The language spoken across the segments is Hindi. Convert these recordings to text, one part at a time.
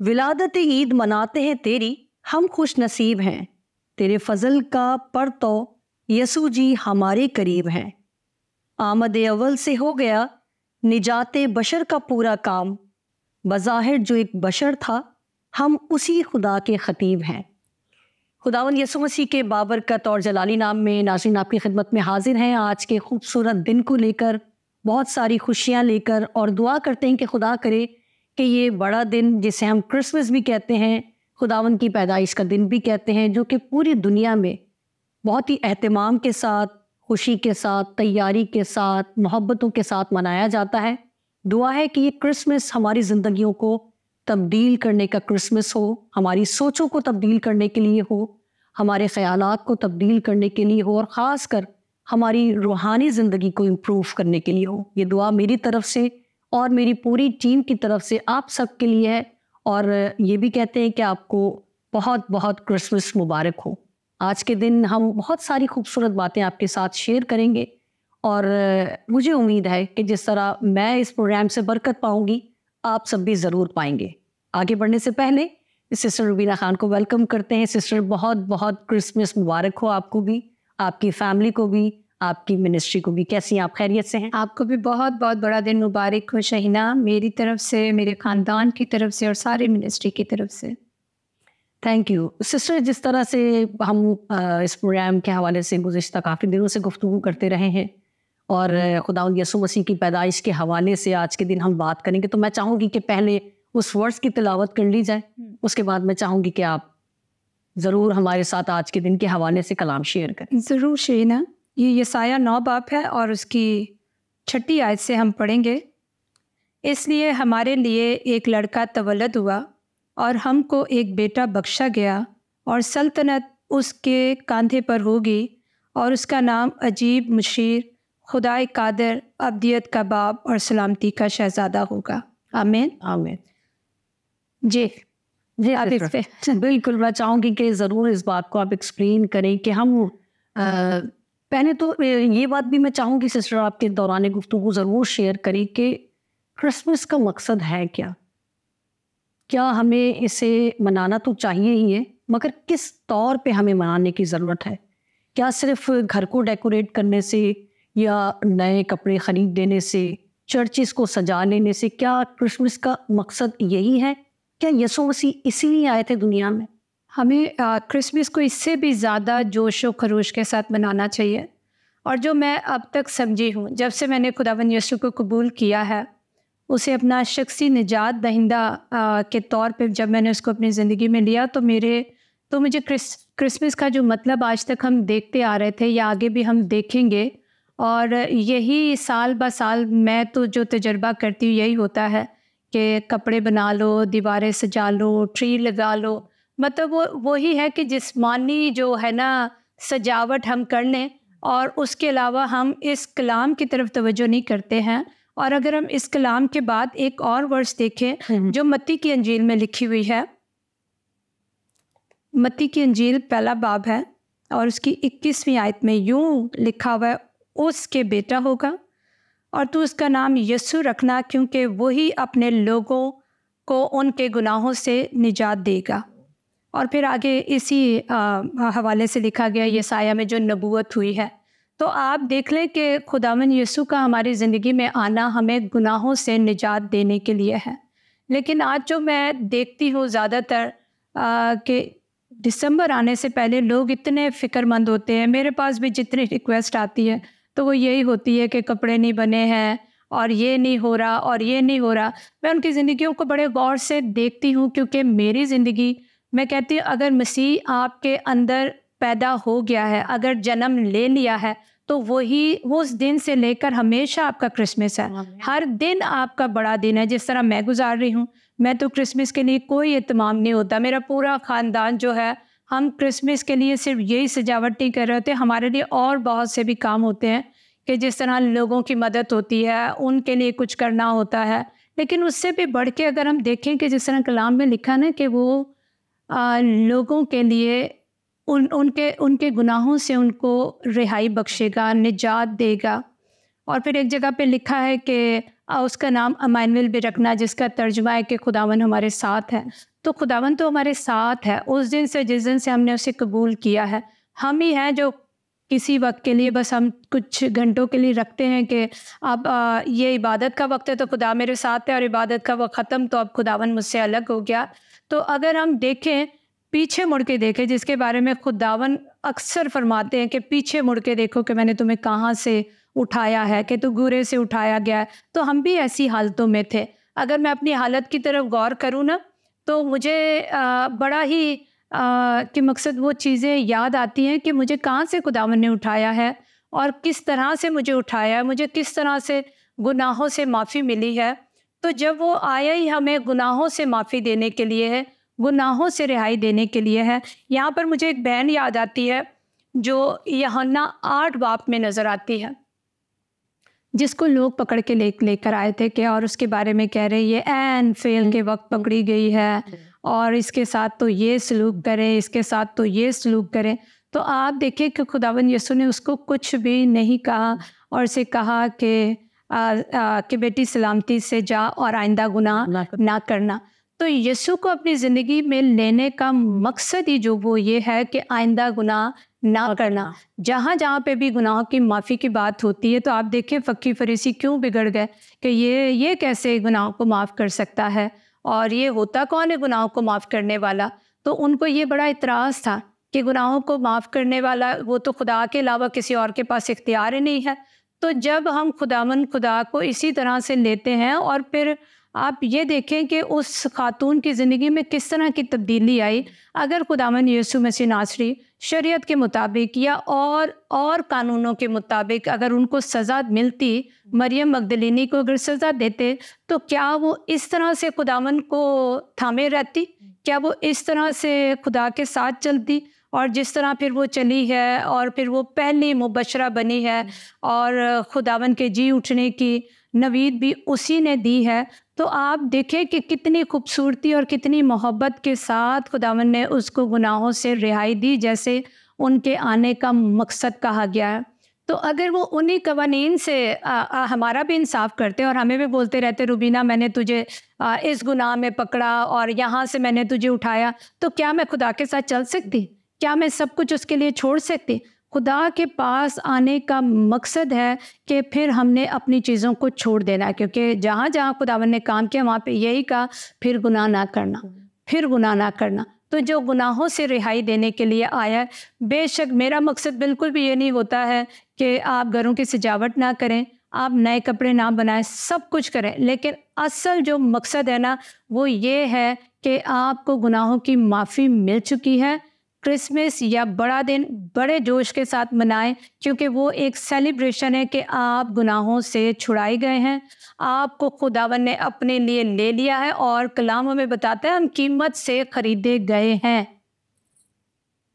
विलादत ईद मनाते हैं तेरी, हम खुश नसीब हैं। तेरे फजल का पर तो यसू जी हमारे करीब हैं। आमद अव्वल से हो गया निजाते बशर का पूरा काम। बज़ाहिर जो एक बशर था, हम उसी खुदा के खतीब हैं। खुदावन यसू मसीह के बाबरकत और जलाली नाम में नाज़रीन आपकी खिदमत में हाजिर हैं आज के खूबसूरत दिन को लेकर, बहुत सारी खुशियाँ लेकर, और दुआ करते हैं कि खुदा करे कि ये बड़ा दिन जिसे हम क्रिसमस भी कहते हैं, खुदावन की पैदाइश का दिन भी कहते हैं, जो कि पूरी दुनिया में बहुत ही एहतमाम के साथ, खुशी के साथ, तैयारी के साथ, मोहब्बतों के साथ मनाया जाता है। दुआ है कि ये क्रिसमस हमारी ज़िंदगियों को तब्दील करने का क्रिसमस हो, हमारी सोचों को तब्दील करने के लिए हो, हमारे ख़यालात को तब्दील करने के लिए हो, और ख़ास कर हमारी रूहानी ज़िंदगी को इम्प्रूव करने के लिए हो। ये दुआ मेरी तरफ से और मेरी पूरी टीम की तरफ से आप सब के लिए है, और ये भी कहते हैं कि आपको बहुत बहुत क्रिसमस मुबारक हो। आज के दिन हम बहुत सारी खूबसूरत बातें आपके साथ शेयर करेंगे, और मुझे उम्मीद है कि जिस तरह मैं इस प्रोग्राम से बरकत पाऊंगी, आप सब भी ज़रूर पाएंगे। आगे बढ़ने से पहले सिस्टर रुबीना खान को वेलकम करते हैं। सिस्टर, बहुत बहुत क्रिसमस मुबारक हो आपको भी, आपकी फैमिली को भी, आपकी मिनिस्ट्री को भी। कैसी हैं आप? खैरियत से हैं? आपको भी बहुत बहुत बड़ा दिन मुबारक हो शहीना, मेरी तरफ से, मेरे ख़ानदान की तरफ से और सारे मिनिस्ट्री की तरफ से। Thank you sister. जिस तरह से हम इस प्रोग्राम के हवाले से गुज़िश्ता काफ़ी दिनों से गुफ्तगू करते रहे हैं, और खुदावंद यसू मसीह की पैदाइश के हवाले से आज के दिन हम बात करेंगे, तो मैं चाहूँगी कि पहले उस वर्ड्स की तिलावत कर ली जाए। उसके बाद मैं चाहूँगी कि आप ज़रूर हमारे साथ आज के दिन के हवाले से कलाम शेयर करें। ज़रूर शहीना। ये यसाया 9 बाब है और उसकी 6 आयत से हम पढ़ेंगे। इसलिए हमारे लिए एक लड़का तवल्लद हुआ और हमको एक बेटा बख्शा गया, और सल्तनत उसके कंधे पर होगी, और उसका नाम अजीब, मुशीर, खुदाए कादर, अब्दियत का बाप और सलामती का शहज़ादा होगा। आमीन आमीन। जी जी आप इस पे बिल्कुल, मैं चाहूँगी कि ज़रूर इस बात को आप एक्सप्लेन करें कि हम पहले तो ये बात भी मैं चाहूँगी सिस्टर आपके दौरान गुफ्तगू ज़रूर शेयर करें कि क्रिसमस का मकसद है क्या? क्या हमें इसे मनाना तो चाहिए ही है, मगर किस तौर पे हमें मनाने की ज़रूरत है? क्या सिर्फ घर को डेकोरेट करने से, या नए कपड़े ख़रीद देने से, चर्चिस को सजा लेने से? क्या क्रिसमस का मकसद यही है? क्या यसु मसीह इसीलिए आए थे दुनिया में? हमें क्रिसमस को इससे भी ज़्यादा जोश व खरोश के साथ मनाना चाहिए। और जो मैं अब तक समझी हूँ, जब से मैंने खुदावंद यीशु को कबूल किया है, उसे अपना शख्सी निजात दहिंदा के तौर पे जब मैंने उसको अपनी ज़िंदगी में लिया, तो मुझे क्रिसमस का जो मतलब आज तक हम देखते आ रहे थे या आगे भी हम देखेंगे, और यही साल ब साल मैं तो जो तजर्बा करती हूँ यही होता है कि कपड़े बना लो, दीवारें सजा लो, ट्री लगा लो। मतलब वही है कि जिस्मानी जो है ना सजावट हम कर लें, और उसके अलावा हम इस कलाम की तरफ तवज्जो नहीं करते हैं। और अगर हम इस कलाम के बाद एक और वर्स देखें जो मत्ती की अंजील में लिखी हुई है, मत्ती की अंजील 1 बाब है और उसकी 21वीं आयत में यूँ लिखा हुआ है, उसके बेटा होगा और तू उसका नाम यसु रखना, क्योंकि वही अपने लोगों को उनके गुनाहों से निजात देगा। और फिर आगे इसी हवाले से लिखा गया यसाया में जो नबूवत हुई है। तो आप देख लें कि खुदावंद यीशु का हमारी ज़िंदगी में आना हमें गुनाहों से निजात देने के लिए है। लेकिन आज जो मैं देखती हूँ ज़्यादातर कि दिसंबर आने से पहले लोग इतने फ़िक्रमंद होते हैं। मेरे पास भी जितनी रिक्वेस्ट आती है तो वो यही होती है कि कपड़े नहीं बने हैं, और ये नहीं हो रहा, और ये नहीं हो रहा। मैं उनकी ज़िंदगियों को बड़े गौर से देखती हूँ, क्योंकि मेरी ज़िंदगी, मैं कहती हूँ, अगर मसीह आपके अंदर पैदा हो गया है, अगर जन्म ले लिया है, तो वही वो उस दिन से लेकर हमेशा आपका क्रिसमस है। हर दिन आपका बड़ा दिन है। जिस तरह मैं गुजार रही हूँ, मैं तो क्रिसमस के लिए कोई एहतमाम नहीं होता। मेरा पूरा ख़ानदान जो है, हम क्रिसमस के लिए सिर्फ यही सजावट नहीं कर रहे होते, हमारे लिए और बहुत से भी काम होते हैं कि जिस तरह लोगों की मदद होती है, उनके लिए कुछ करना होता है। लेकिन उससे भी बढ़ के अगर हम देखें कि जिस तरह कलाम में लिखा ना कि वो लोगों के लिए उनके गुनाहों से उनको रिहाई बख्शेगा, निजात देगा। और फिर एक जगह पे लिखा है कि उसका नाम अमानुएल भी रखना, जिसका तर्जुमा है कि खुदावन हमारे साथ है। तो खुदावन तो हमारे साथ है उस दिन से, जिस दिन से हमने उसे कबूल किया है। हम ही हैं जो किसी वक्त के लिए, बस हम कुछ घंटों के लिए रखते हैं कि अब ये इबादत का वक्त है तो खुदा मेरे साथ है, और इबादत का वक्त ख़त्म तो अब खुदावन मुझसे अलग हो गया। तो अगर हम देखें, पीछे मुड़ के देखें, जिसके बारे में खुदावन अक्सर फरमाते हैं कि पीछे मुड़ के देखो कि मैंने तुम्हें कहाँ से उठाया है, कि तू गुरे से उठाया गया है। तो हम भी ऐसी हालतों में थे। अगर मैं अपनी हालत की तरफ गौर करूँ ना, तो मुझे बड़ा ही कि मकसद वो चीज़ें याद आती हैं कि मुझे कहाँ से खुदावन ने उठाया है और किस तरह से मुझे उठाया है, मुझे किस तरह से गुनाहों से माफ़ी मिली है। तो जब वो आया ही हमें गुनाहों से माफ़ी देने के लिए है, गुनाहों से रिहाई देने के लिए है। यहाँ पर मुझे एक बहन याद आती है जो यूहन्ना 8 बाब में नज़र आती है, जिसको लोग पकड़ के लेकर आए थे कि, और उसके बारे में कह रहे ये ऐन फेल के वक्त पकड़ी गई है और इसके साथ तो ये सलूक करें, इसके साथ तो ये सलूक करें। तो आप देखिए कि खुदावन यीशु ने उसको कुछ भी नहीं कहा और उसे कहा कि बेटी सलामती से जा और आइंदा गुनाह ना करना। तो यीशु को अपनी ज़िंदगी में लेने का मकसद ही जो वो ये है कि आइंदा गुनाह ना करना। जहाँ जहाँ पे भी गुनाहों की माफ़ी की बात होती है, तो आप देखें फ़क्की फरीसी क्यों बिगड़ गए कि ये कैसे गुनाहों को माफ़ कर सकता है, और ये होता कौन है गुनाहों को माफ़ करने वाला। तो उनको ये बड़ा इतराज़ था कि गुनाहों को माफ़ करने वाला वो तो खुदा के अलावा किसी और के पास इख्तियार ही नहीं है। तो जब हम खुदा को इसी तरह से लेते हैं, और फिर आप ये देखें कि उस खातून की ज़िंदगी में किस तरह की तब्दीली आई। अगर खुदावन यीशु मसीह नासरी शरीयत के मुताबिक या और कानूनों के मुताबिक अगर उनको सज़ा मिलती, मरियम मगदलिनी को अगर सज़ा देते, तो क्या वो इस तरह से खुदावन को थामे रहती? क्या वो इस तरह से खुदा के साथ चलती? और जिस तरह फिर वो चली है, और फिर वो पहली मुबशरा बनी है, और खुदावन के जी उठने की नवीद भी उसी ने दी है। तो आप देखें कि कितनी खूबसूरती और कितनी मोहब्बत के साथ खुदावन ने उसको गुनाहों से रिहाई दी, जैसे उनके आने का मकसद कहा गया है। तो अगर वो उन्हीं कवानीन से हमारा भी इंसाफ करते और हमें भी बोलते रहते, रुबीना मैंने तुझे इस गुनाह में पकड़ा और यहाँ से मैंने तुझे उठाया, तो क्या मैं खुदा के साथ चल सकती? क्या मैं सब कुछ उसके लिए छोड़ सकती? खुदा के पास आने का मकसद है कि फिर हमने अपनी चीज़ों को छोड़ देना, क्योंकि जहाँ जहाँ खुदावन ने काम किया वहाँ पे यही कहा, फिर गुनाह ना करना, फिर गुनाह ना करना। तो जो गुनाहों से रिहाई देने के लिए आया है। बेशक मेरा मकसद बिल्कुल भी ये नहीं होता है कि आप घरों की सजावट ना करें, आप नए कपड़े ना बनाएं, सब कुछ करें, लेकिन असल जो मकसद है ना, वो ये है कि आपको गुनाहों की माफ़ी मिल चुकी है। क्रिसमस या बड़ा दिन बड़े जोश के साथ मनाएं, क्योंकि वो एक सेलिब्रेशन है कि आप गुनाहों से छुड़ाए गए हैं, आपको खुदावन ने अपने लिए ले लिया है, और कलाम हमें बताता है हम कीमत से खरीदे गए हैं।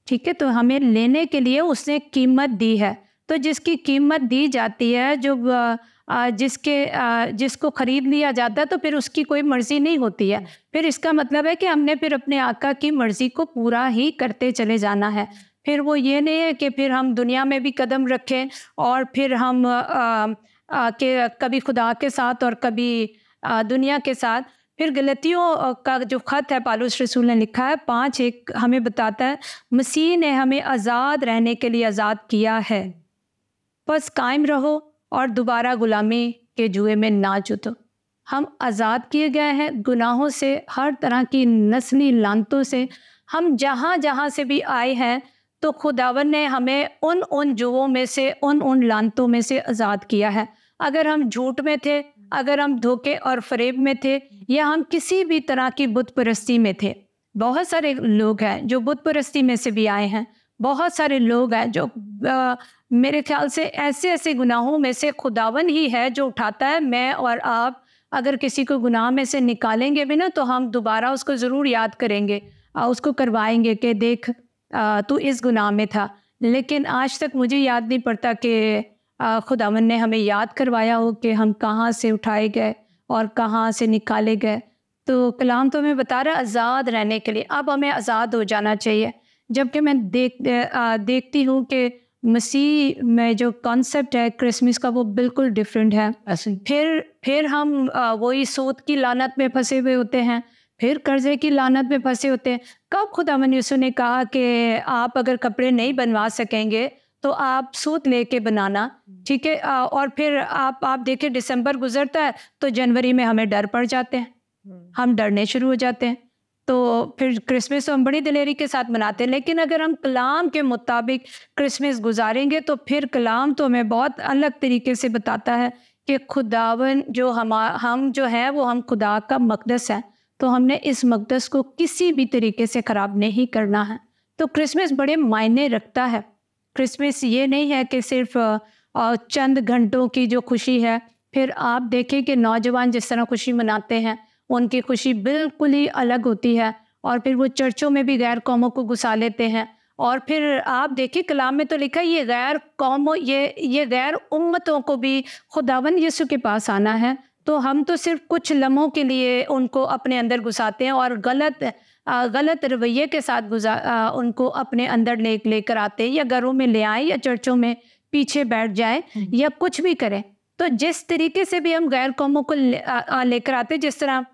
ठीक है, तो हमें लेने के लिए उसने कीमत दी है। तो जिसकी कीमत दी जाती है, जो जिसको ख़रीद लिया जाता है, तो फिर उसकी कोई मर्ज़ी नहीं होती है। फिर इसका मतलब है कि हमने फिर अपने आका की मर्ज़ी को पूरा ही करते चले जाना है। फिर वो ये नहीं है कि फिर हम दुनिया में भी कदम रखें और फिर हम कि कभी खुदा के साथ और कभी दुनिया के साथ। फिर गलतियों का जो ख़त है पौलुस रसूल ने लिखा है 5:1 हमें बताता है, मसीह ने हमें आज़ाद रहने के लिए आज़ाद किया है, बस कायम रहो और दोबारा गुलामी के जुए में ना जुटो। हम आज़ाद किए गए हैं गुनाहों से, हर तरह की नस्ली लानतों से। हम जहाँ जहाँ से भी आए हैं, तो खुदावन ने हमें उन जुओं में से, उन लानतों में से आज़ाद किया है। अगर हम झूठ में थे, अगर हम धोखे और फरेब में थे, या हम किसी भी तरह की बुत परस्ती में थे। बहुत सारे लोग हैं जो बुत परस्ती में से भी आए हैं। बहुत सारे लोग हैं जो मेरे ख्याल से ऐसे गुनाहों में से खुदावन ही है जो उठाता है। मैं और आप अगर किसी को गुनाह में से निकालेंगे भी ना, तो हम दोबारा उसको ज़रूर याद करेंगे, उसको करवाएंगे कि देख तू इस गुनाह में था। लेकिन आज तक मुझे याद नहीं पड़ता कि खुदावन ने हमें याद करवाया हो कि हम कहाँ से उठाए गए और कहाँ से निकाले गए। तो कलाम तो हमें बता रहा है आज़ाद रहने के लिए। अब हमें आज़ाद हो जाना चाहिए। जबकि मैं देखती हूँ कि मसीह में जो कॉन्सेप्ट है क्रिसमस का वो बिल्कुल डिफरेंट है। ऐसे फिर हम वही सूद की लानत में फंसे हुए होते हैं, फिर कर्जे की लानत में फंसे होते हैं। कब खुदावंद यीशु ने कहा कि आप अगर कपड़े नहीं बनवा सकेंगे तो आप सूद लेके बनाना, ठीक है। और फिर आप देखिए दिसंबर गुजरता है तो जनवरी में हमें डर पड़ जाते हैं, हम डरने शुरू हो जाते हैं। तो फिर क्रिसमस तो हम बड़ी दिलेरी के साथ मनाते हैं, लेकिन अगर हम कलाम के मुताबिक क्रिसमस गुजारेंगे तो फिर कलाम तो हमें बहुत अलग तरीके से बताता है कि खुदावन जो हम जो है वो हम खुदा का मकदस है, तो हमने इस मकदस को किसी भी तरीके से ख़राब नहीं करना है। तो क्रिसमस बड़े मायने रखता है। क्रिसमस ये नहीं है कि सिर्फ चंद घंटों की जो खुशी है। फिर आप देखें कि नौजवान जिस तरह खुशी मनाते हैं उनकी खुशी बिल्कुल ही अलग होती है, और फिर वो चर्चों में भी गैर कौमों को घुसा लेते हैं। और फिर आप देखिए कलाम में तो लिखा है ये गैर कौमों ये गैर उम्मतों को भी खुदावन यीशु के पास आना है, तो हम तो सिर्फ कुछ लम्हों के लिए उनको अपने अंदर घुसाते हैं और गलत रवैये के साथ उनको अपने अंदर लेकर आते हैं, या घरों में ले आए या चर्चों में पीछे बैठ जाए या कुछ भी करें। तो जिस तरीके से भी हम गैर कौमों को लेकर आते हैं, जिस तरह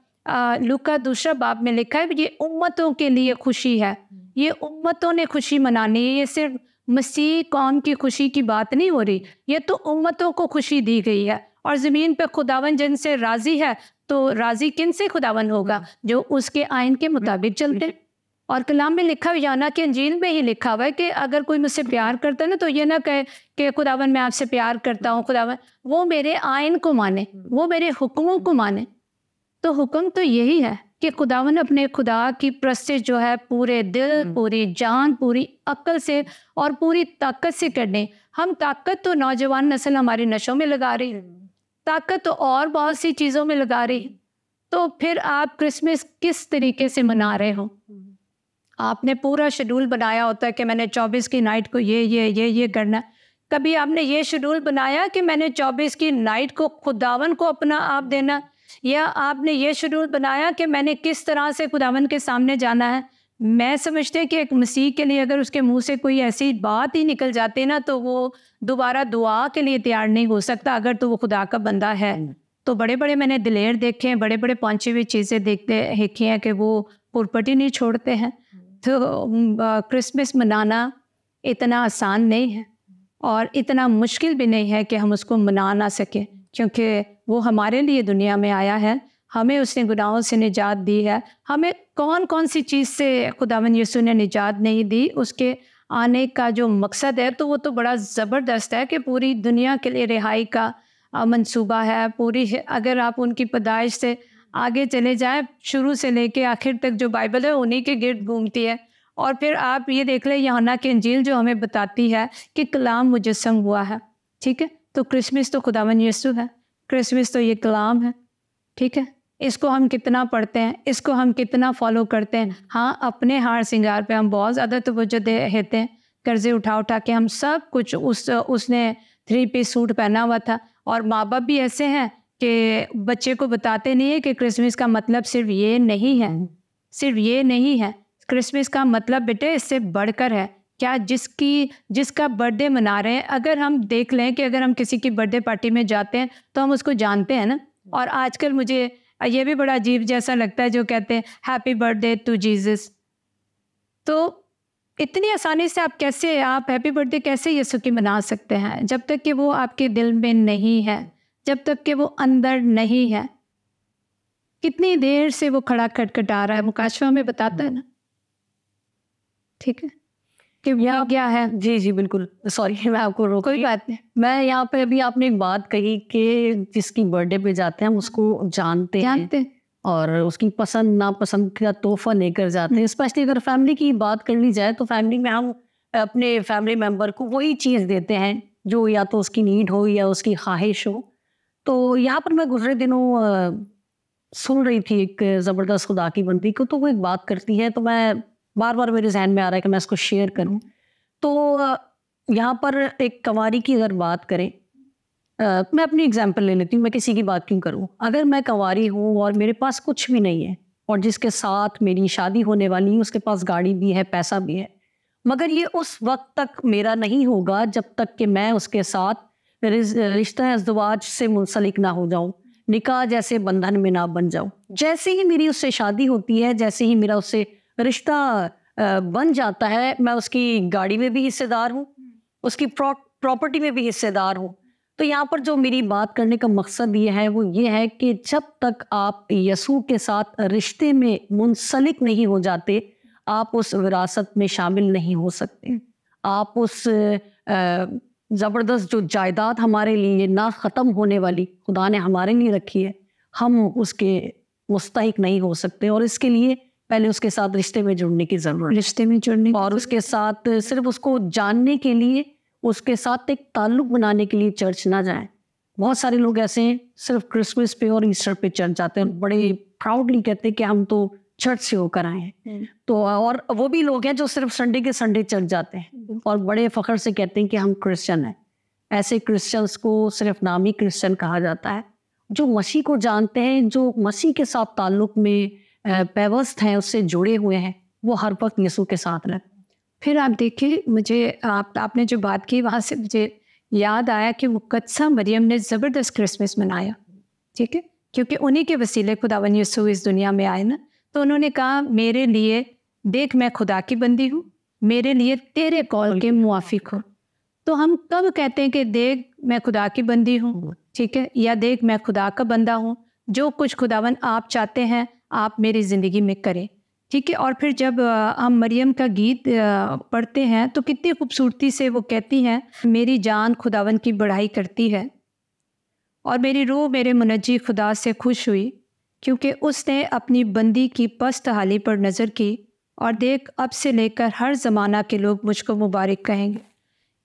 लूका 2 बाब में लिखा है, ये उम्मतों के लिए खुशी है, ये उम्मतों ने खुशी मनानी है। ये सिर्फ मसीह कौम की खुशी की बात नहीं हो रही, ये तो उम्मतों को खुशी दी गई है। और ज़मीन पे खुदावन जिनसे राज़ी है, तो राज़ी किन से खुदावन होगा? जो उसके आइन के मुताबिक चलते हैं। और कलाम में लिखा हुआ, यूहन्ना की इंजील में ही लिखा हुआ है कि अगर कोई मुझसे प्यार करता है ना, तो ये ना कहे कि खुदावन मैं आपसे प्यार करता हूँ, खुदावन, वो मेरे आइन को माने, वो मेरे हुक्मों को माने। तो हुक्म तो यही है कि खुदावन अपने खुदा की प्रस्तिश जो है पूरे दिल, पूरी जान, पूरी अक्ल से और पूरी ताकत से करने। हम ताकत तो नौजवान नस्ल हमारी नशों में लगा रही है, ताकत तो और बहुत सी चीज़ों में लगा रही है। तो फिर आप क्रिसमस किस तरीके से मना रहे हो? आपने पूरा शेड्यूल बनाया होता है कि मैंने 24 की नाइट को ये करना। कभी आपने ये शेड्यूल बनाया कि मैंने 24 की नाइट को खुदावन को अपना आप देना, या आपने ये शेड्यूल बनाया कि मैंने किस तरह से खुदावन के सामने जाना है? मैं समझती हूँ कि एक मसीह के लिए अगर उसके मुंह से कोई ऐसी बात ही निकल जाती ना, तो वो दोबारा दुआ के लिए तैयार नहीं हो सकता, अगर तो वो खुदा का बंदा है। तो बड़े बड़े मैंने दिलेर देखे हैं, बड़े बड़े पहुँची हुई चीज़ें देखी हैं कि वो पुरपट ही नहीं छोड़ते हैं। तो क्रिसमस मनाना इतना आसान नहीं है और इतना मुश्किल भी नहीं है कि हम उसको मना ना सकें, क्योंकि वो हमारे लिए दुनिया में आया है, हमें उसने गुनाहों से निजात दी है। हमें कौन कौन सी चीज़ से खुदावन यीशु ने निजात नहीं दी, उसके आने का जो मकसद है तो वो तो बड़ा ज़बरदस्त है कि पूरी दुनिया के लिए रिहाई का मंसूबा है। पूरी, अगर आप उनकी पैदाइश से आगे चले जाएं, शुरू से लेके आखिर तक जो बाइबल है उन्हीं के गिर्द घूमती है। और फिर आप ये देख लें यूहन्ना की इंजील जो हमें बताती है कि कलाम मुजस्सम हुआ है, ठीक है। तो क्रिसमस तो खुदावन यीशु है, क्रिसमस तो ये कलाम है, ठीक है। इसको हम कितना पढ़ते हैं, इसको हम कितना फॉलो करते हैं। हाँ, अपने हार श्रृंगार पे हम बहुत ज़्यादा तवज्जो देते हैं, कर्जे उठा के हम सब कुछ उसने 3 पीस सूट पहना हुआ था। और माँ बाप भी ऐसे हैं कि बच्चे को बताते नहीं है कि क्रिसमस का मतलब सिर्फ ये नहीं है, सिर्फ ये नहीं है। क्रिसमस का मतलब बेटे इससे बढ़कर है। क्या जिसका बर्थडे मना रहे हैं, अगर हम देख लें कि अगर हम किसी की बर्थडे पार्टी में जाते हैं तो हम उसको जानते हैं ना। और आजकल मुझे ये भी बड़ा अजीब जैसा लगता है जो कहते हैं हैप्पी बर्थडे टू जीसस। तो इतनी आसानी से आप हैप्पी बर्थडे कैसे यीशु की मना सकते हैं, जब तक कि वो आपके दिल में नहीं है, जब तक कि वो अंदर नहीं है। कितनी देर से वो खड़ा खटखटा रहा है, मुकाशवा में बताता है ना, ठीक है, कि यहाँ क्या है। जी बिल्कुल, सॉरी मैं आपको रोक, कोई बात नहीं। मैं यहाँ पे अभी आपने एक बात कही कि जिसकी बर्थडे पे जाते हैं हम उसको जानते हैं और उसकी पसंद नापसंद का तोहफा लेकर जाते हैं। स्पेशली अगर फैमिली की बात कर ली जाए तो फैमिली में हम अपने फैमिली मेम्बर को वही चीज़ देते हैं जो या तो उसकी नीड हो या उसकी ख्वाहिश हो। तो यहाँ पर मैं गुजरे दिनों सुन रही थी एक ज़बरदस्त खुदा की बंदी को, तो वो एक बात करती है, तो मैं बार बार मेरे जहन में आ रहा है कि मैं इसको शेयर करूं। तो यहाँ पर एक कंवारी की अगर बात करें, मैं अपनी एग्जांपल ले लेती हूँ, मैं किसी की बात क्यों करूँ। अगर मैं कंवारी हूँ और मेरे पास कुछ भी नहीं है और जिसके साथ मेरी शादी होने वाली है उसके पास गाड़ी भी है, पैसा भी है, मगर ये उस वक्त तक मेरा नहीं होगा जब तक कि मैं उसके साथ रिश्ता अज़दवाज से मुंसलिक ना हो जाऊं, निकाह जैसे बंधन में ना बन जाऊं। जैसे ही मेरी उससे शादी होती है, जैसे ही मेरा उससे रिश्ता बन जाता है, मैं उसकी गाड़ी में भी हिस्सेदार हूँ, उसकी प्रॉपर्टी में भी हिस्सेदार हूँ। तो यहाँ पर जो मेरी बात करने का मकसद ये है वो ये है कि जब तक आप यसू के साथ रिश्ते में मुंसलिक नहीं हो जाते, आप उस विरासत में शामिल नहीं हो सकते। आप उस ज़बरदस्त जो जायदाद हमारे लिए ना ख़त्म होने वाली खुदा ने हमारे लिए रखी है, हम उसके मुस्तहिक नहीं हो सकते। और इसके लिए पहले उसके साथ रिश्ते में जुड़ने की ज़रूरत है, रिश्ते में जुड़ने और उसके साथ सिर्फ उसको जानने के लिए, उसके साथ एक ताल्लुक़ बनाने के लिए चर्च ना जाएं। बहुत सारे लोग ऐसे हैं सिर्फ क्रिसमस पे और ईस्टर पे चर्च जाते हैं, बड़े प्राउडली कहते हैं कि हम तो चर्च से होकर आए हैं। तो और वो भी लोग हैं जो सिर्फ संडे के संडे चर्च जाते हैं और बड़े फ़ख्र से कहते हैं कि हम क्रिश्चियन हैं। ऐसे क्रिश्चियंस को सिर्फ नामी क्रिश्चियन कहा जाता है। जो मसीह को जानते हैं, जो मसीह के साथ ताल्लुक़ में पैवस्त हैं, उससे जुड़े हुए हैं, वो हर वक्त यीशु के साथ रहते हैं। फिर आप देखिए, मुझे आपने जो बात की वहाँ से मुझे याद आया कि मुक़द्दसा मरियम ने ज़बरदस्त क्रिसमस मनाया, ठीक है, क्योंकि उन्हीं के वसीले खुदावन यीशु इस दुनिया में आए ना। तो उन्होंने कहा, मेरे लिए देख मैं खुदा की बंदी हूँ, मेरे लिए तेरे कौल के मुआफिक हो। तो हम कब कहते हैं कि देख मैं खुदा की बंदी हूँ, ठीक है, या देख मैं खुदा का बंदा हूँ, जो कुछ खुदावन आप चाहते हैं आप मेरी ज़िंदगी में करें, ठीक है। और फिर जब हम मरियम का गीत पढ़ते हैं तो कितनी खूबसूरती से वो कहती हैं, मेरी जान खुदावन की बढ़ाई करती है और मेरी रूह मेरे मुनज्जी खुदा से खुश हुई, क्योंकि उसने अपनी बंदी की पस्त हाली पर नज़र की। और देख अब से लेकर हर ज़माना के लोग मुझको मुबारक कहेंगे।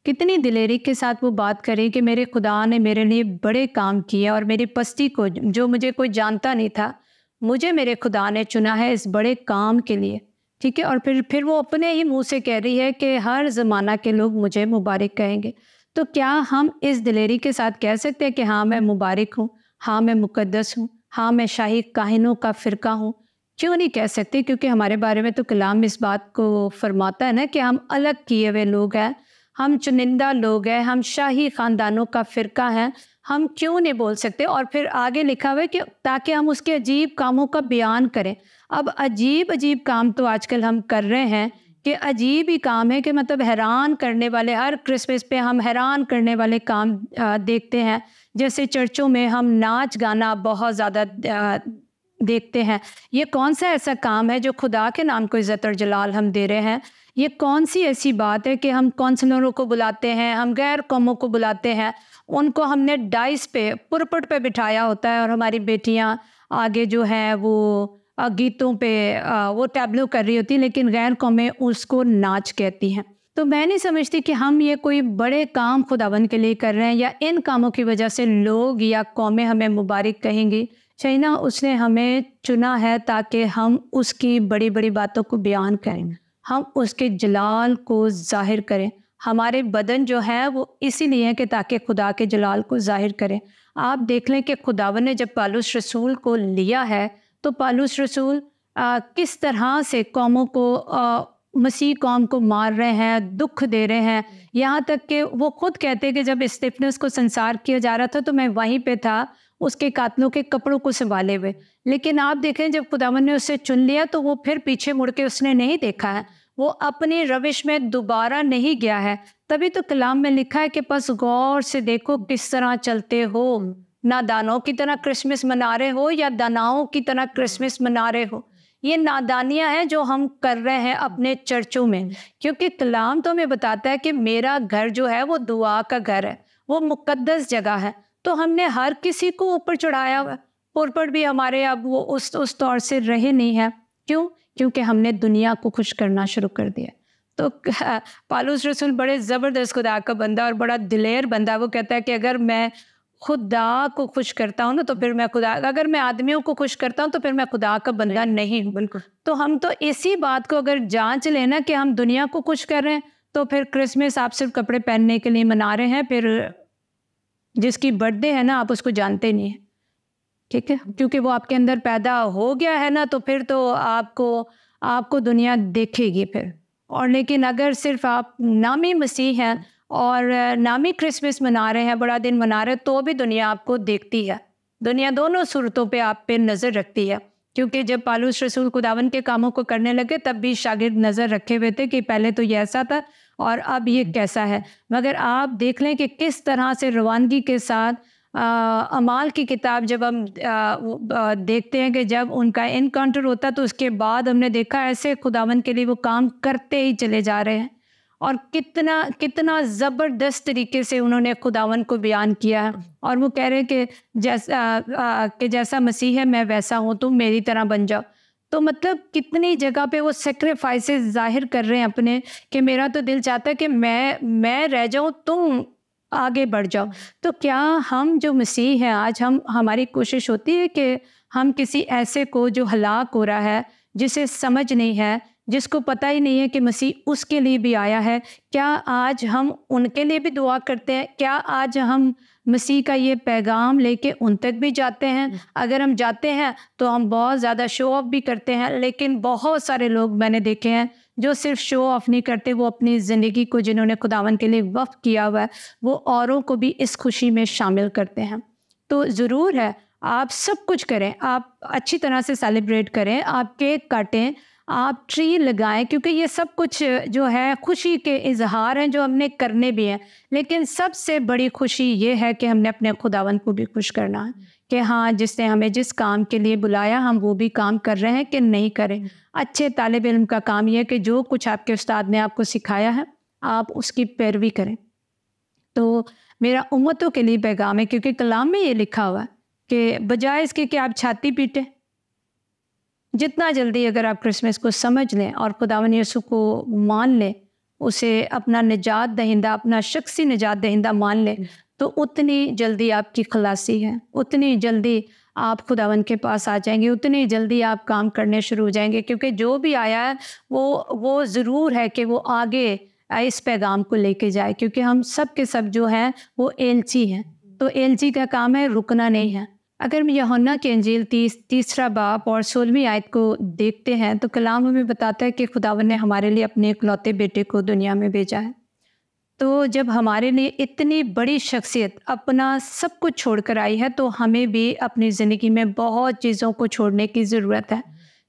कितनी दिलेरी के साथ वो बात करें कि मेरे खुदा ने मेरे लिए बड़े काम किए और मेरी पस्ती को, जो मुझे कोई जानता नहीं था, मुझे मेरे खुदा ने चुना है इस बड़े काम के लिए, ठीक है। और फिर वो अपने ही मुंह से कह रही है कि हर ज़माना के लोग मुझे मुबारक कहेंगे। तो क्या हम इस दिलेरी के साथ कह सकते हैं कि हाँ मैं मुबारक हूँ, हाँ मैं मुक़द्दस हूँ, हाँ मैं शाही काहिनों का फ़िरका हूँ? क्यों नहीं कह सकते? क्योंकि हमारे बारे में तो कलाम इस बात को फरमाता है ना कि हम अलग किए हुए लोग हैं, हम चुनिंदा लोग हैं, हम शाही ख़ानदानों का फ़िरका हैं। हम क्यों नहीं बोल सकते? और फिर आगे लिखा हुआ है कि ताकि हम उसके अजीब कामों का बयान करें। अब अजीब अजीब काम तो आजकल हम कर रहे हैं कि अजीब ही काम है कि मतलब हैरान करने वाले, हर क्रिसमस पे हम हैरान करने वाले काम देखते हैं। जैसे चर्चों में हम नाच गाना बहुत ज़्यादा देखते हैं। ये कौन सा ऐसा काम है जो खुदा के नाम को इज़्ज़त और जलाल हम दे रहे हैं? ये कौन सी ऐसी बात है कि हम कौंसलरों को बुलाते हैं, हम गैर कौमों को बुलाते हैं, उनको हमने डाइस पे, पुरपट पे बिठाया होता है और हमारी बेटियां आगे जो हैं वो गीतों पे वो टैब्लो कर रही होती हैं, लेकिन गैर कौमें उसको नाच कहती हैं। तो मैं नहीं समझती कि हम ये कोई बड़े काम खुदावन के लिए कर रहे हैं या इन कामों की वजह से लोग या कौमें हमें मुबारक कहेंगी। चाइना उसने हमें चुना है ताकि हम उसकी बड़ी बड़ी बातों को बयान करें, हम उसके जलाल को ज़ाहिर करें। हमारे बदन जो है वो इसीलिए है कि ताकि खुदा के जलाल को ज़ाहिर करें। आप देख लें कि खुदावन ने जब पालूस रसूल को लिया है तो पालूस रसूल किस तरह से कौमों को, मसीह कौम को मार रहे हैं, दुख दे रहे हैं। यहाँ तक कि वो खुद कहते हैं कि जब स्तिफनस को संसार किया जा रहा था तो मैं वहीं पे था, उसके कातलों के कपड़ों को संभाले हुए। लेकिन आप देखें जब खुदावन ने उसे चुन लिया तो वो फिर पीछे मुड़ के उसने नहीं देखा है, वो अपनी रविश में दोबारा नहीं गया है। तभी तो कलाम में लिखा है कि बस गौर से देखो किस तरह चलते हो, नादानों की तरह क्रिसमस मना रहे हो या दानाओं की तरह क्रिसमस मना रहे हो। ये नादानियां हैं जो हम कर रहे हैं अपने चर्चों में, क्योंकि कलाम तो हमें बताता है कि मेरा घर जो है वो दुआ का घर है, वो मुकद्दस जगह है। तो हमने हर किसी को ऊपर चढ़ाया हुआ। पुरपट भी हमारे अब वो उस तौर से रहे नहीं है। क्यों? क्योंकि हमने दुनिया को खुश करना शुरू कर दिया। तो पालूस रसूल बड़े ज़बरदस्त खुदा का बंदा और बड़ा दिलेर बंदा, वो कहता है कि अगर मैं खुदा को खुश करता हूँ ना तो फिर मैं खुदा, अगर मैं आदमियों को खुश करता हूँ तो फिर मैं खुदा का बंदा नहीं हूँ। बिल्कुल। तो हम तो इसी बात को अगर जांच लेना कि हम दुनिया को खुश कर रहे हैं तो फिर क्रिसमस आप सिर्फ कपड़े पहनने के लिए मना रहे हैं, फिर जिसकी बर्थडे है ना आप उसको जानते नहीं है, ठीक है, क्योंकि वो आपके अंदर पैदा हो गया है ना, तो फिर तो आपको दुनिया देखेगी फिर, और लेकिन अगर सिर्फ आप नामी मसीह हैं और नामी क्रिसमस मना रहे हैं, बड़ा दिन मना रहे हैं, तो भी दुनिया आपको देखती है। दुनिया दोनों सूरतों पे आप पे नज़र रखती है, क्योंकि जब पालूस रसूल खुदावन के कामों को करने लगे तब भी शागिर्द नज़र रखे हुए थे कि पहले तो ये ऐसा था और अब ये कैसा है। मगर आप देख लें कि किस तरह से रवानगी के साथ अमाल की किताब जब हम देखते हैं कि जब उनका इनकाउंटर होता तो उसके बाद हमने देखा ऐसे खुदावन के लिए वो काम करते ही चले जा रहे हैं, और कितना कितना ज़बरदस्त तरीके से उन्होंने खुदावन को बयान किया है। और वो कह रहे हैं कि जैसा मसीह है मैं वैसा हूँ, तुम मेरी तरह बन जाओ। तो मतलब कितनी जगह पे वो सेक्रीफाइसेस जाहिर कर रहे हैं अपने, कि मेरा तो दिल चाहता है कि मैं रह जाऊँ, तुम आगे बढ़ जाओ। तो क्या हम जो मसीह हैं आज, हमारी कोशिश होती है कि हम किसी ऐसे को जो हलाक हो रहा है, जिसे समझ नहीं है, जिसको पता ही नहीं है कि मसीह उसके लिए भी आया है, क्या आज हम उनके लिए भी दुआ करते हैं? क्या आज हम मसीह का ये पैगाम लेके उन तक भी जाते हैं? अगर हम जाते हैं तो हम बहुत ज़्यादा शो ऑफ भी करते हैं, लेकिन बहुत सारे लोग मैंने देखे हैं जो सिर्फ शो ऑफ नहीं करते, वो अपनी ज़िंदगी को जिन्होंने खुदावन के लिए वक्फ किया हुआ है, वो औरों को भी इस खुशी में शामिल करते हैं। तो ज़रूर है आप सब कुछ करें, आप अच्छी तरह से सेलिब्रेट करें, आप केक काटें, आप ट्री लगाएं, क्योंकि ये सब कुछ जो है खुशी के इजहार हैं जो हमने करने भी हैं। लेकिन सबसे बड़ी खुशी ये है कि हमने अपने खुदावन को भी खुश करना है कि हाँ, जिसने हमें जिस काम के लिए बुलाया हम वो भी काम कर रहे हैं कि नहीं करें। अच्छे तालिब इल्म का काम यह है कि जो कुछ आपके उस्ताद ने आपको सिखाया है आप उसकी पैरवी करें। तो मेरा उम्मतों के लिए पैगाम है, क्योंकि कलाम में ये लिखा हुआ है कि बजाय इसके कि आप छाती पीटें, जितना जल्दी अगर आप क्रिसमस को समझ लें और खुदावन यीशु को मान लें, उसे अपना निजात दहिंदा, अपना शख्सी निजात दहिंदा मान लें, तो उतनी जल्दी आपकी खलासी है, उतनी जल्दी आप खुदावन के पास आ जाएंगे, उतनी जल्दी आप काम करने शुरू हो जाएंगे। क्योंकि जो भी आया है वो ज़रूर है कि वो आगे इस पैगाम को लेके जाए, क्योंकि हम सब के सब जो हैं वो एलची हैं। तो एलची का काम है रुकना नहीं है। अगर हम यूहन्ना की इंजील 3 बाब और 16वीं आयत को देखते हैं तो कलाम हमें बताता है कि खुदावन ने हमारे लिए अपने इकलौते बेटे को दुनिया में भेजा है। तो जब हमारे लिए इतनी बड़ी शख्सियत अपना सब कुछ छोड़कर आई है, तो हमें भी अपनी ज़िंदगी में बहुत चीज़ों को छोड़ने की ज़रूरत है।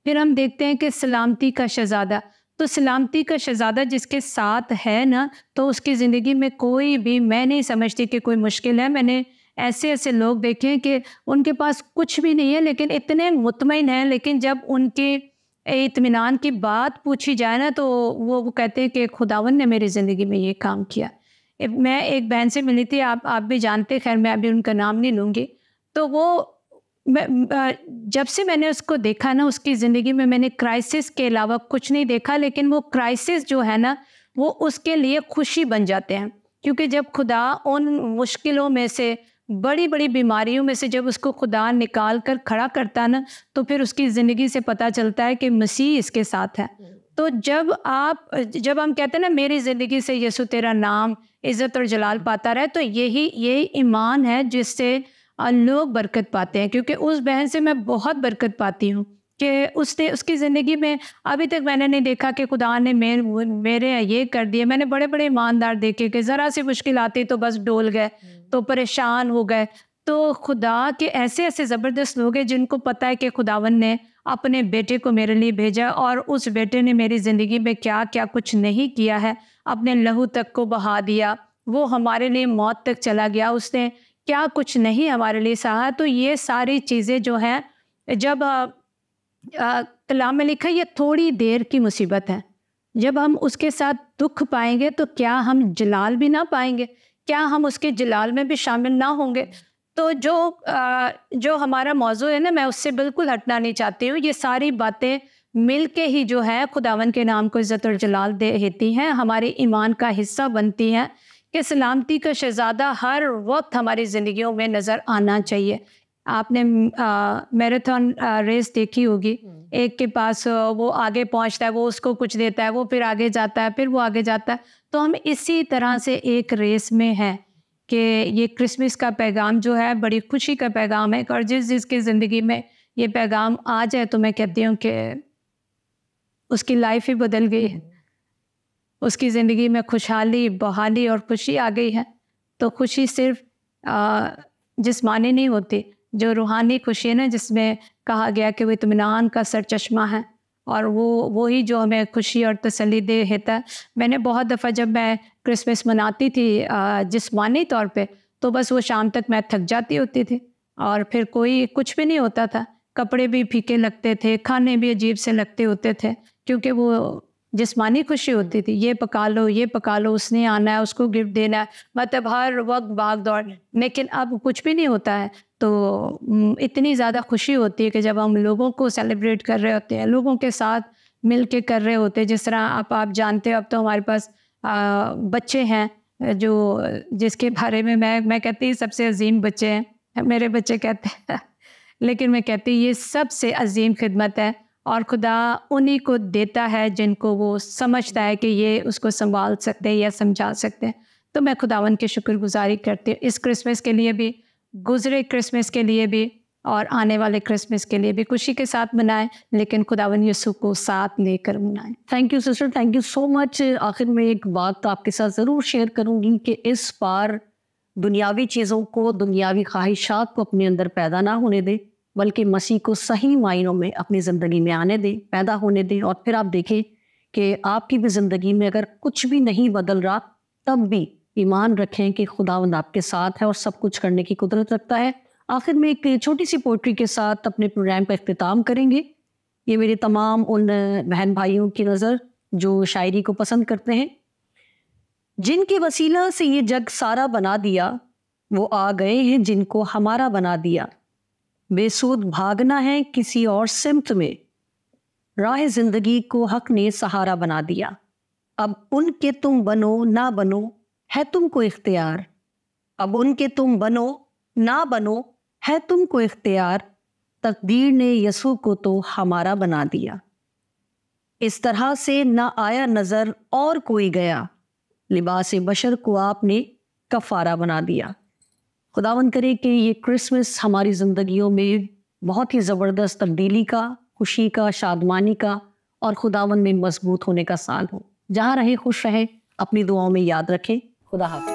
फिर हम देखते हैं कि सलामती का शहज़ादा, तो सलामती का शहज़ादा जिसके साथ है ना, तो उसकी ज़िंदगी में कोई भी, मैं नहीं समझती कि कोई मुश्किल है। मैंने ऐसे लोग देखे हैं कि उनके पास कुछ भी नहीं है लेकिन इतने मुतमईन हैं, लेकिन जब उनके इत्मीनान की बात पूछी जाए ना, तो वो कहते हैं कि खुदावन ने मेरी ज़िंदगी में ये काम किया। मैं एक बहन से मिली थी, आप भी जानते, खैर मैं अभी उनका नाम नहीं लूँगी। तो जब से मैंने उसको देखा ना, उसकी ज़िंदगी में मैंने क्राइसिस के अलावा कुछ नहीं देखा, लेकिन वो क्राइसिस जो है ना, वो उसके लिए खुशी बन जाते हैं। क्योंकि जब खुदा उन मुश्किलों में से, बड़ी बड़ी बीमारियों में से जब उसको खुदा निकाल कर खड़ा करता ना, तो फिर उसकी ज़िंदगी से पता चलता है कि मसीह इसके साथ है। तो जब हम कहते हैं ना, मेरी ज़िंदगी से यीशु तेरा नाम इज़्ज़त और जलाल पाता रहे, तो यही ईमान है जिससे लोग बरकत पाते हैं। क्योंकि उस बहन से मैं बहुत बरकत पाती हूँ कि उसकी ज़िंदगी में अभी तक मैंने नहीं देखा कि खुदा ने मेरे ये कर दिए। मैंने बड़े बड़े ईमानदार देखे कि ज़रा सी मुश्किल आती तो बस डोल गए, तो परेशान हो गए। तो खुदा के ऐसे ज़बरदस्त लोग हैं जिनको पता है कि खुदावन ने अपने बेटे को मेरे लिए भेजा, और उस बेटे ने मेरी ज़िंदगी में क्या क्या कुछ नहीं किया है। अपने लहू तक को बहा दिया, वो हमारे लिए मौत तक चला गया, उसने क्या कुछ नहीं हमारे लिए सहा। तो ये सारी चीज़ें जो हैं, जब कलाम में लिखा, ये थोड़ी देर की मुसीबत है। जब हम उसके साथ दुख पाएंगे तो क्या हम जलाल भी ना पाएंगे? क्या हम उसके जलाल में भी शामिल ना होंगे? तो जो हमारा मौजू है ना, मैं उससे बिल्कुल हटना नहीं चाहती हूँ। ये सारी बातें मिल के ही जो है खुदावन के नाम को इज़्ज़त और जलाल देती हैं, हमारे ईमान का हिस्सा बनती हैं कि सलामती का शहज़ादा हर वक्त हमारी ज़िंदगियों में नज़र आना चाहिए। आपने मैराथन रेस देखी होगी, एक के पास वो आगे पहुंचता है, वो उसको कुछ देता है, वो फिर आगे जाता है, फिर वो आगे जाता है। तो हम इसी तरह से एक रेस में हैं कि ये क्रिसमस का पैगाम जो है बड़ी खुशी का पैगाम है, और जिसकी ज़िंदगी में ये पैगाम आ जाए तो मैं कहती हूँ कि उसकी लाइफ ही बदल गई है। उसकी ज़िंदगी में खुशहाली, बहाली और खुशी आ गई है। तो खुशी सिर्फ जिस्मानी नहीं होती, जो रूहानी खुशी है ना, जिसमें कहा गया कि वो इत्मीनान का सरचश्मा है, और वो ही जो हमें खुशी और तसल्ली दे देता है। मैंने बहुत दफ़ा जब मैं क्रिसमस मनाती थी जिस्मानी तौर पे, तो बस वो शाम तक मैं थक जाती होती थी और फिर कोई कुछ भी नहीं होता था। कपड़े भी फीके लगते थे, खाने भी अजीब से लगते होते थे, क्योंकि वो जिस्मानी खुशी होती थी। ये पका लो, उसने आना है, उसको गिफ्ट देना है, मतलब हर वक्त भाग दौड़। लेकिन अब कुछ भी नहीं होता है। तो इतनी ज़्यादा खुशी होती है कि जब हम लोगों को सेलिब्रेट कर रहे होते हैं, लोगों के साथ मिल के कर रहे होते हैं। जिस तरह आप जानते हो, अब तो हमारे पास बच्चे हैं जिसके बारे में मैं कहती हूँ सबसे अजीम बच्चे हैं, मेरे बच्चे कहते हैं लेकिन मैं कहती हूँ ये सबसे अजीम खिदमत है, और खुदा उन्हीं को देता है जिनको वो समझता है कि ये उसको संभाल सकते हैं या समझा सकते हैं। तो मैं खुदावन की शुक्रगुजारी करती हूँ इस क्रिसमस के लिए भी, गुज़रे क्रिसमस के लिए भी, और आने वाले क्रिसमस के लिए भी। खुशी के साथ मनाएं, लेकिन खुदावन यीशु को साथ लेकर मनाएं। Thank you sister, thank you so much. आखिर में एक बात आपके साथ ज़रूर शेयर करूँगी कि इस बार दुनियावी चीज़ों को, दुनियावी ख्वाहिशात को अपने अंदर पैदा ना होने दें, बल्कि मसीह को सही मायनों में अपनी ज़िंदगी में आने दें, पैदा होने दें। और फिर आप देखें कि आपकी भी ज़िंदगी में अगर कुछ भी नहीं बदल रहा, तब भी ईमान रखें कि खुदावंद आपके साथ है और सब कुछ करने की कुदरत रखता है। आखिर में एक छोटी सी पोइट्री के साथ अपने प्रोग्राम का इख्तिताम करेंगे। ये मेरे तमाम उन बहन भाइयों की नज़र जो शायरी को पसंद करते हैं। जिनके वसीला से ये जग सारा बना दिया, वो आ गए हैं जिनको हमारा बना दिया। बेसूद भागना है किसी और सिमत में, राह जिंदगी को हक ने सहारा बना दिया। अब उनके तुम बनो ना बनो है तुमको इख्तियार, अब उनके तुम बनो ना बनो है तुमको इख्तियार, तकदीर ने यसू को तो हमारा बना दिया। इस तरह से ना आया नजर और कोई गया, लिबास बशर को आपने कफारा बना दिया। खुदावन करे कि ये क्रिसमस हमारी ज़िंदगियों में बहुत ही ज़बरदस्त तब्दीली का, खुशी का, शादमानी का और खुदावन में मजबूत होने का साल हो। जहाँ रहे खुश रहें, अपनी दुआओं में याद रखें। खुदा हाफ़िज़।